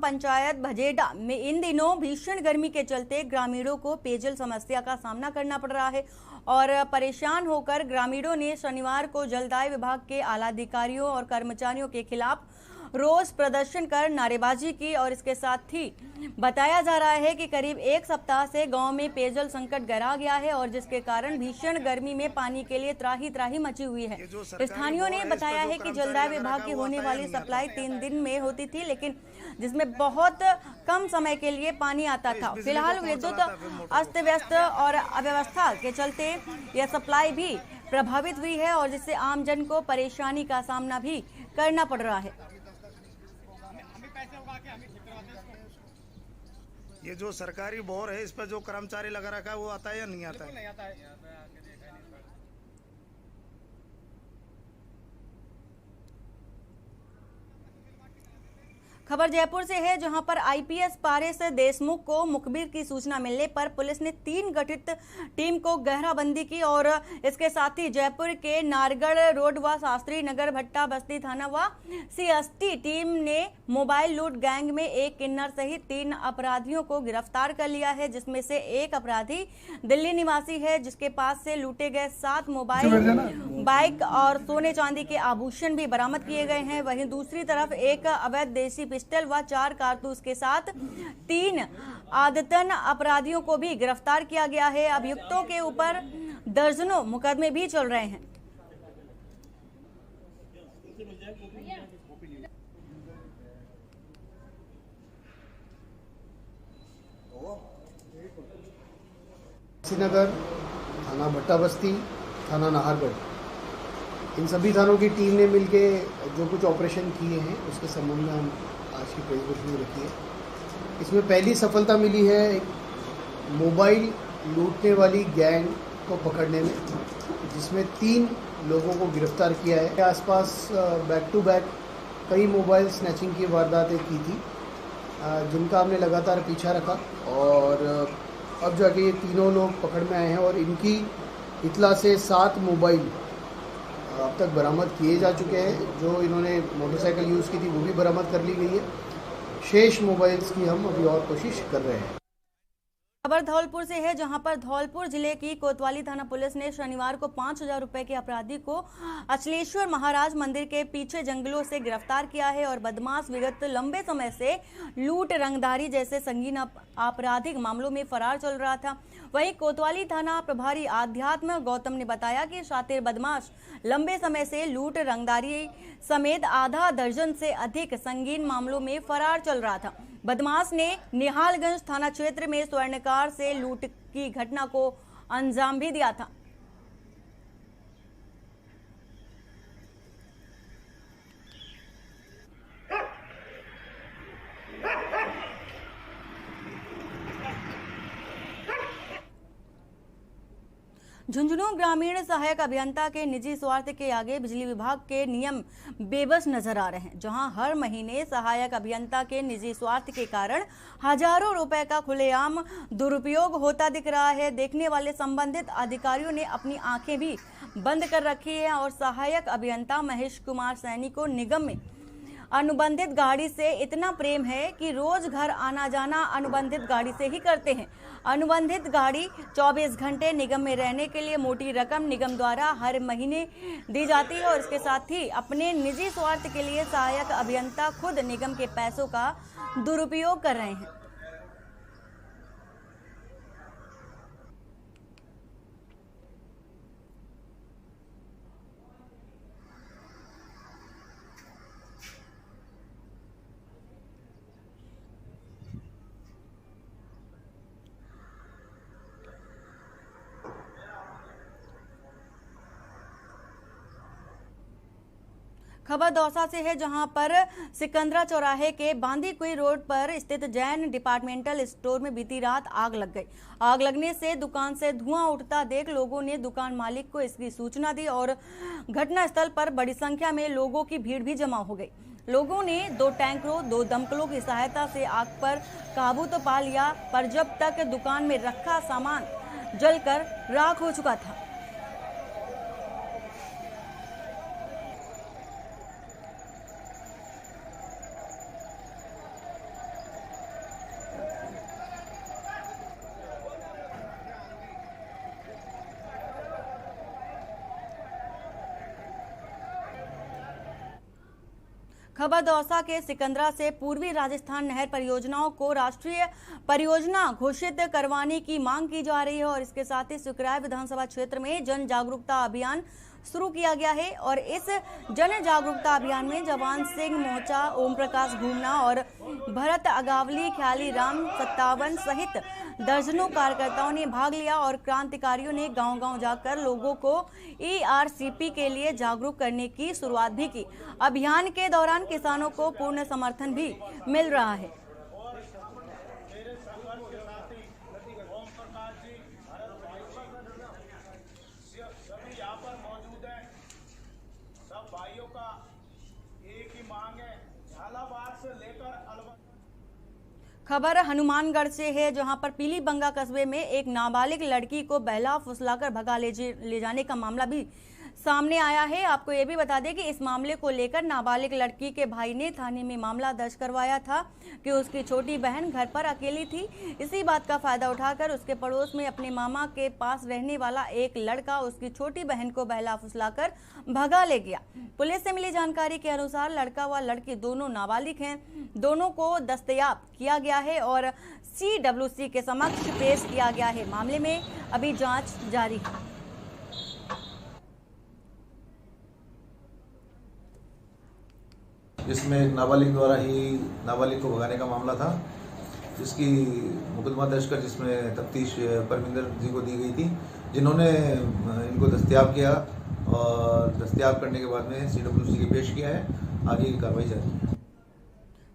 पंचायत भजेडा में इन दिनों भीषण गर्मी के चलते ग्रामीणों को पेयजल समस्या का सामना करना पड़ रहा है और परेशान होकर ग्रामीणों ने शनिवार को जलदाय विभाग के आला अधिकारियों और कर्मचारियों के खिलाफ रोष प्रदर्शन कर नारेबाजी की और इसके साथ ही बताया जा रहा है कि करीब एक सप्ताह से गांव में पेयजल संकट गहरा गया है और जिसके कारण भीषण गर्मी में पानी के लिए त्राही त्राही मची हुई है। स्थानीयों ने बताया है कि जलदाय विभाग की होने वाली सप्लाई 3 दिन में होती थी, लेकिन जिसमें बहुत कम समय के लिए पानी आता था। फिलहाल विद्युत अस्त व्यस्त और अव्यवस्था के चलते यह सप्लाई भी प्रभावित हुई है और जिससे आमजन को परेशानी का सामना भी करना पड़ रहा है। ये जो सरकारी बोर है, इस पर जो कर्मचारी लगा रखा है वो आता है या नहीं आता है? खबर जयपुर से है, जहां पर आईपीएस पारेश देशमुख को मुखबिर की सूचना मिलने पर पुलिस ने 3 गठित टीम को घेराबंदी की और इसके साथ ही जयपुर के नारगढ़ रोड व शास्त्री नगर भट्टा बस्ती थाना व सीएसटी टीम ने मोबाइल लूट गैंग में एक किन्नर सहित 3 अपराधियों को गिरफ्तार कर लिया है, जिसमें से एक अपराधी दिल्ली निवासी है, जिसके पास से लूटे गए 7 मोबाइल, बाइक और सोने चांदी के आभूषण भी बरामद किए गए हैं। वहीं दूसरी तरफ एक अवैध देसी पिस्टल व 4 कारतूस के साथ 3 आदतन अपराधियों को भी गिरफ्तार किया गया है। अभियुक्तों के ऊपर दर्जनों मुकदमे भी चल रहे हैं। नगर, थाना भट्टा बस्ती, थाना नाहरगढ़, इन सभी थानों की टीम ने मिलके जो कुछ ऑपरेशन किए हैं उसके संबंध में हम आज की प्रेस ब्रीफिंग रखी है। इसमें पहली सफलता मिली है एक मोबाइल लूटने वाली गैंग को पकड़ने में, जिसमें 3 लोगों को गिरफ्तार किया है। आसपास बैक टू बैक कई मोबाइल स्नैचिंग की वारदातें की थी, जिनका हमने लगातार पीछा रखा और अब जाके ये तीनों लोग पकड़ में आए हैं और इनकी इतला से 7 मोबाइल अब तक बरामद किए जा चुके हैं। जो इन्होंने मोटरसाइकिल यूज़ की थी वो भी बरामद कर ली गई है। शेष मोबाइल्स की हम अभी और कोशिश कर रहे हैं। खबर धौलपुर से है, जहां पर धौलपुर जिले की कोतवाली थाना पुलिस ने शनिवार को 5000 रुपए के अपराधी को अचलेश्वर महाराज मंदिर के पीछे जंगलों से गिरफ्तार किया है और बदमाश विगत लंबे समय से लूट, रंगदारी जैसे संगीन आपराधिक मामलों में फरार चल रहा था। वहीं कोतवाली थाना प्रभारी आध्यात्म गौतम ने बताया कि शातिर बदमाश लंबे समय से लूट, रंगदारी समेत आधा दर्जन से अधिक संगीन मामलों में फरार चल रहा था। बदमाश ने निहालगंज थाना क्षेत्र में स्वर्णकार से लूट की घटना को अंजाम भी दिया था। झुंझुनू ग्रामीण सहायक अभियंता के निजी स्वार्थ के आगे बिजली विभाग के नियम बेबस नजर आ रहे हैं, जहां हर महीने सहायक अभियंता के निजी स्वार्थ के कारण हजारों रुपए का खुलेआम दुरुपयोग होता दिख रहा है। देखने वाले संबंधित अधिकारियों ने अपनी आंखें भी बंद कर रखी है और सहायक अभियंता महेश कुमार सैनी को निगम में अनुबंधित गाड़ी से इतना प्रेम है कि रोज घर आना जाना अनुबंधित गाड़ी से ही करते हैं। अनुबंधित गाड़ी 24 घंटे निगम में रहने के लिए मोटी रकम निगम द्वारा हर महीने दी जाती है और इसके साथ ही अपने निजी स्वार्थ के लिए सहायक अभियंता खुद निगम के पैसों का दुरुपयोग कर रहे हैं। खबर दौसा से है, जहां पर सिकंदरा चौराहे के बांदीकुई रोड पर स्थित जैन डिपार्टमेंटल स्टोर में बीती रात आग लग गई। आग लगने से दुकान से धुआं उठता देख लोगों ने दुकान मालिक को इसकी सूचना दी और घटनास्थल पर बड़ी संख्या में लोगों की भीड़ भी जमा हो गई। लोगों ने 2 टैंकरों, 2 दमकलों की सहायता से आग पर काबू तो पा लिया, पर जब तक दुकान में रखा सामान जलकर राख हो चुका था। खबर दौसा के सिकंदरा से पूर्वी राजस्थान नहर परियोजनाओं को राष्ट्रीय परियोजना घोषित करवाने की मांग की जा रही है और इसके साथ ही सुकराय विधानसभा क्षेत्र में जन जागरूकता अभियान शुरू किया गया है और इस जन जागरूकता अभियान में जवान सिंह मोचा, ओम प्रकाश घूमना और भरत अगावली, ख्याली राम 57 सहित दर्जनों कार्यकर्ताओं ने भाग लिया और क्रांतिकारियों ने गांव-गांव जाकर लोगों को ERCP के लिए जागरूक करने की शुरुआत भी की। अभियान के दौरान किसानों को पूर्ण समर्थन भी मिल रहा है। सब भाइयों का एक ही मांग है, झालावाड़ से लेकर अलवर। खबर हनुमानगढ़ से है, जहां पर पीलीबंगा कस्बे में एक नाबालिग लड़की को बहला फुसलाकर भगा ले जाने का मामला भी सामने आया है। आपको ये भी बता दें कि इस मामले को लेकर नाबालिग लड़की के भाई ने थाने में मामला दर्ज करवाया था कि उसकी छोटी बहन घर पर अकेली थी। इसी बात का फायदा उठाकर उसके पड़ोस में अपने मामा के पास रहने वाला एक लड़का उसकी छोटी बहन को बहला फुसलाकर भगा ले गया। पुलिस से मिली जानकारी के अनुसार लड़का व लड़की दोनों नाबालिग हैं। दोनों को दस्तयाब किया गया है और CWC के समक्ष पेश किया गया है। मामले में अभी जांच जारी है। जिसमें एक नाबालिग द्वारा ही नाबालिग को भगाने का मामला था, जिसकी मुकदमा दर्ज कर जिसमें तफ्तीश परमिंदर जी को दी गई थी, जिन्होंने इनको दस्तयाब किया और दस्तयाब करने के बाद में CWC के पेश किया है। आगे की कार्रवाई जारी है।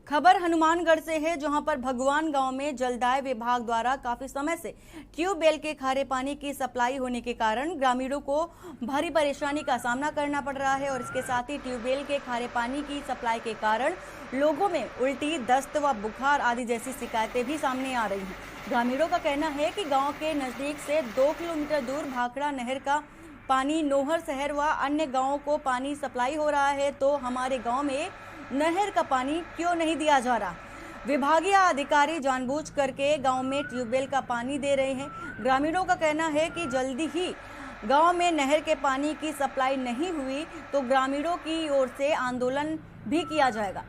खबर हनुमानगढ़ से है, जहां पर भगवान गांव में जलदाय विभाग द्वारा काफी समय से ट्यूबवेल के खारे पानी की सप्लाई होने के कारण ग्रामीणों को भारी परेशानी का सामना करना पड़ रहा है और इसके साथ ही ट्यूबवेल के खारे पानी की सप्लाई के कारण लोगों में उल्टी, दस्त व बुखार आदि जैसी शिकायतें भी सामने आ रही हैं। ग्रामीणों का कहना है कि गाँव के नजदीक से 2 किलोमीटर दूर भाखड़ा नहर का पानी नोहर शहर व अन्य गाँवों को पानी सप्लाई हो रहा है, तो हमारे गाँव में नहर का पानी क्यों नहीं दिया जा रहा। विभागीय अधिकारी जानबूझ करके गांव में ट्यूबवेल का पानी दे रहे हैं। ग्रामीणों का कहना है कि जल्दी ही गांव में नहर के पानी की सप्लाई नहीं हुई तो ग्रामीणों की ओर से आंदोलन भी किया जाएगा।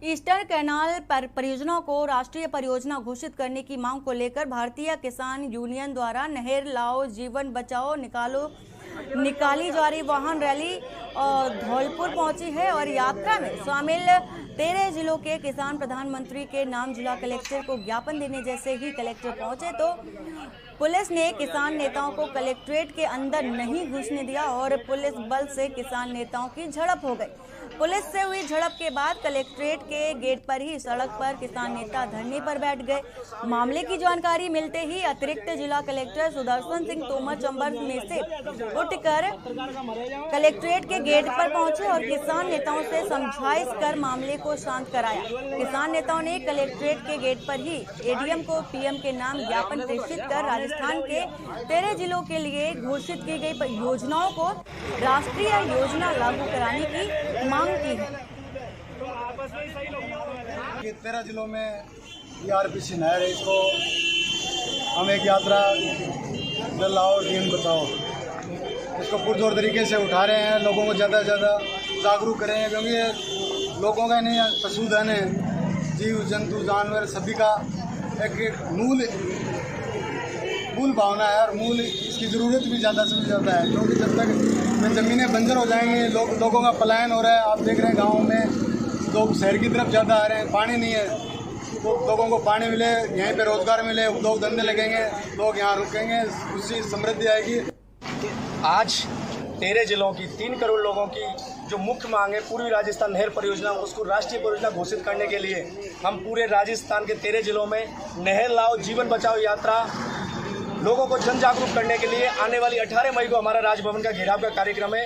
ईस्टर्न कैनाल परियोजना को राष्ट्रीय परियोजना घोषित करने की मांग को लेकर भारतीय किसान यूनियन द्वारा नहर लाओ जीवन बचाओ निकाली जा रही वाहन रैली धौलपुर पहुंची है और यात्रा में शामिल 13 जिलों के किसान प्रधानमंत्री के नाम जिला कलेक्टर को ज्ञापन देने जैसे ही कलेक्टर पहुंचे तो पुलिस ने किसान नेताओं को कलेक्ट्रेट के अंदर नहीं घुसने दिया और पुलिस बल से किसान नेताओं की झड़प हो गई। पुलिस से हुई झड़प के बाद कलेक्ट्रेट के गेट पर ही सड़क पर किसान नेता धरने पर बैठ गए। मामले की जानकारी मिलते ही अतिरिक्त जिला कलेक्टर सुदर्शन सिंह तोमर चंबल में से उठकर कलेक्ट्रेट के गेट पर पहुंचे और किसान नेताओं से समझाइश कर मामले को शांत कराया। किसान नेताओं ने कलेक्ट्रेट के गेट पर ही ADM को PM के नाम ज्ञापन प्रेषित कर राजस्थान के 13 जिलों के लिए घोषित की गई योजनाओं को राष्ट्रीय योजना लागू कराने की मांग की है। 13 जिलों में ERPC नहर है, इसको हम एक यात्रा जल लाओ जीवन बचाओ इसको पुरजोर तरीके से उठा रहे हैं। लोगों को ज़्यादा से ज़्यादा जागरूक कर रहे हैं, क्योंकि लोगों का नहीं पशुधन है, जीव जंतु जानवर सभी का एक मूल भावना है और मूल इसकी ज़रूरत भी ज़्यादा से ज़्यादा है, क्योंकि जब तक ज़मीनें बंजर हो जाएंगी लोगों का पलायन हो रहा है। आप देख रहे हैं गाँव में लोग शहर की तरफ ज़्यादा आ रहे हैं, पानी नहीं है तो लोगों को पानी मिले, यहीं पे रोज़गार मिले, उद्योग धंधे लगेंगे, लोग यहाँ रुकेंगे, उससे समृद्धि आएगी। आज 13 जिलों की 3 करोड़ लोगों की जो मुख्य मांग है पूर्वी राजस्थान नहर परियोजना, उसको राष्ट्रीय परियोजना घोषित करने के लिए हम पूरे राजस्थान के 13 जिलों में नहर लाओ जीवन बचाओ यात्रा लोगों को जन जागरूक करने के लिए आने वाली 18 मई को हमारा राजभवन का घेराव का कार्यक्रम है।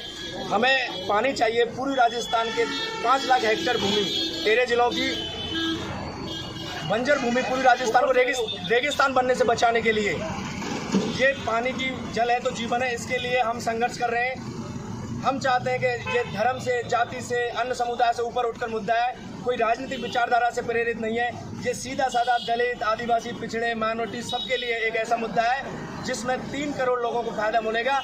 हमें पानी चाहिए पूर्वी राजस्थान के 5 लाख हेक्टेयर भूमि, 13 जिलों की बंजर भूमि पूर्वी राजस्थान को रेगिस्तान बनने से बचाने के लिए ये पानी की जल है तो जीवन है, इसके लिए हम संघर्ष कर रहे हैं। हम चाहते हैं कि ये धर्म से, जाति से, अन्य समुदाय से ऊपर उठकर मुद्दा है। कोई राजनीतिक विचारधारा से प्रेरित नहीं है। ये सीधा साधा दलित, आदिवासी, पिछड़े, माइनॉरिटी सबके लिए एक ऐसा मुद्दा है जिसमें 3 करोड़ लोगों को फायदा मिलेगा।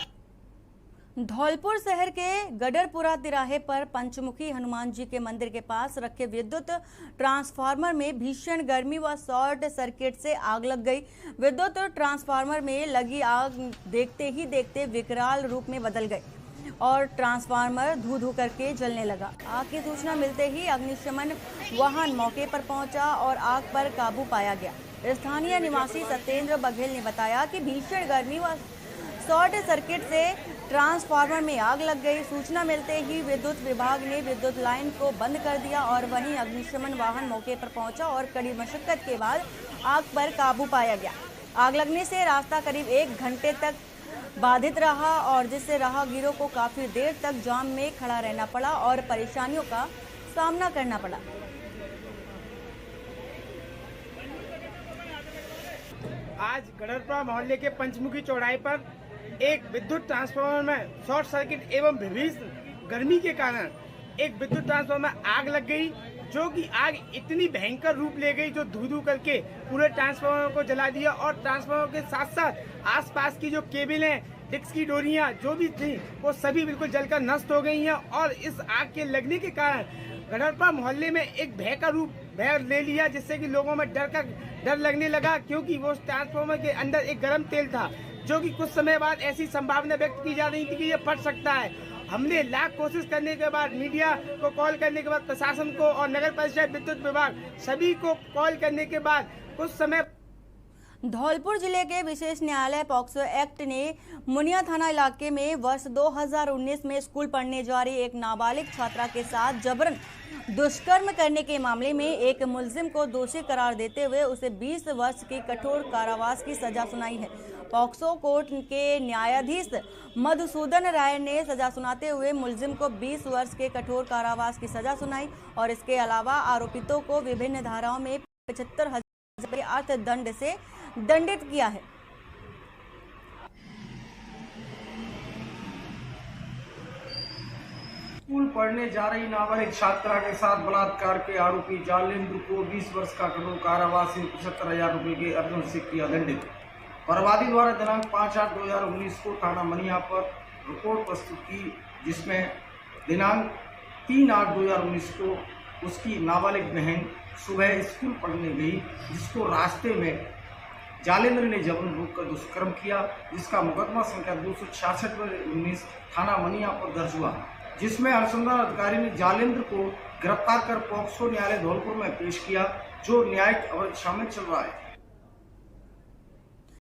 धौलपुर शहर के गडरपुरा तिराहे पर पंचमुखी हनुमान जी के मंदिर के पास रखे विद्युत ट्रांसफार्मर में भीषण गर्मी व शॉर्ट सर्किट से आग लग गई। विद्युत ट्रांसफार्मर में लगी आग देखते ही देखते विकराल रूप में बदल गई और ट्रांसफार्मर धू करके जलने लगा। आग की सूचना मिलते ही अग्निशमन वाहन मौके पर पहुंचा और आग पर काबू पाया गया। स्थानीय निवासी सत्येंद्र बघेल ने बताया कि भीषण गर्मी व शॉर्ट सर्किट से ट्रांसफार्मर में आग लग गई। सूचना मिलते ही विद्युत विभाग ने विद्युत लाइन को बंद कर दिया और वहीं अग्निशमन वाहन मौके पर पहुंचा और कड़ी मशक्कत के बाद आग पर काबू पाया गया। आग लगने से रास्ता करीब 1 घंटे तक बाधित रहा और जिससे राहगीरों को काफी देर तक जाम में खड़ा रहना पड़ा और परेशानियों का सामना करना पड़ा। आज गडरपुरा मोहल्ले के पंचमुखी चौराहे पर एक विद्युत ट्रांसफार्मर में शॉर्ट सर्किट एवं भीषण गर्मी के कारण एक विद्युत ट्रांसफार्मर में आग लग गई, जो कि आग इतनी भयंकर रूप ले गई जो धू करके पूरे ट्रांसफार्मर को जला दिया और ट्रांसफार्मर के साथ साथ आसपास की जो केबल हैं, डिस्क की डोरियां जो भी थी वो सभी बिल्कुल जलकर नष्ट हो गई हैं। और इस आग के लगने के कारण गडरपुरा मोहल्ले में एक भय का रूप ले लिया, जिससे कि लोगों में डर लगने लगा, क्योंकि वो ट्रांसफार्मर के अंदर एक गर्म तेल था जो कि कुछ समय बाद ऐसी संभावना व्यक्त की जा रही थी कि ये फट सकता है। हमने लाख कोशिश करने के बाद, मीडिया को कॉल करने के बाद, प्रशासन को और नगर परिषद, विद्युत विभाग सभी को कॉल करने के बाद कुछ समय। धौलपुर जिले के विशेष न्यायालय पॉक्सो एक्ट ने मुनिया थाना इलाके में वर्ष 2019 में स्कूल पढ़ने जा रही एक नाबालिग छात्रा के साथ जबरन दुष्कर्म करने के मामले में एक मुलजिम को दोषी करार देते हुए उसे 20 वर्ष की कठोर कारावास की सजा सुनाई है। पॉक्सो कोर्ट के न्यायाधीश मधुसूदन राय ने सजा सुनाते हुए मुलजिम को 20 वर्ष के कठोर कारावास की सजा सुनाई और इसके अलावा आरोपितों को विभिन्न धाराओं में 75,000 के अर्थदंड से दंडित किया है। स्कूल पढ़ने जा रही नाबालिग छात्रा के साथ बलात्कार के आरोपी जालेंद्र को 20 वर्ष का कठोर कारावास से 75,000 रुपये के अर्थदंड से किया दंडित। बर्बादी द्वारा दिनांक 5/8/2019 को थाना मनिया पर रिपोर्ट प्रस्तुत की, जिसमें दिनांक 3/8/2019 को उसकी नाबालिग बहन सुबह स्कूल पढ़ने गई, जिसको रास्ते में जालेंद्र ने जबरन रोककर दुष्कर्म किया, जिसका मुकदमा संख्या 266/19 थाना मनिया पर दर्ज हुआ, जिसमें अनुसंधान अधिकारी ने जालेंद्र को गिरफ्तार कर पॉक्सो न्यायालय धौलपुर में पेश किया, जो न्यायिक अवधि शामिल चल रहा है।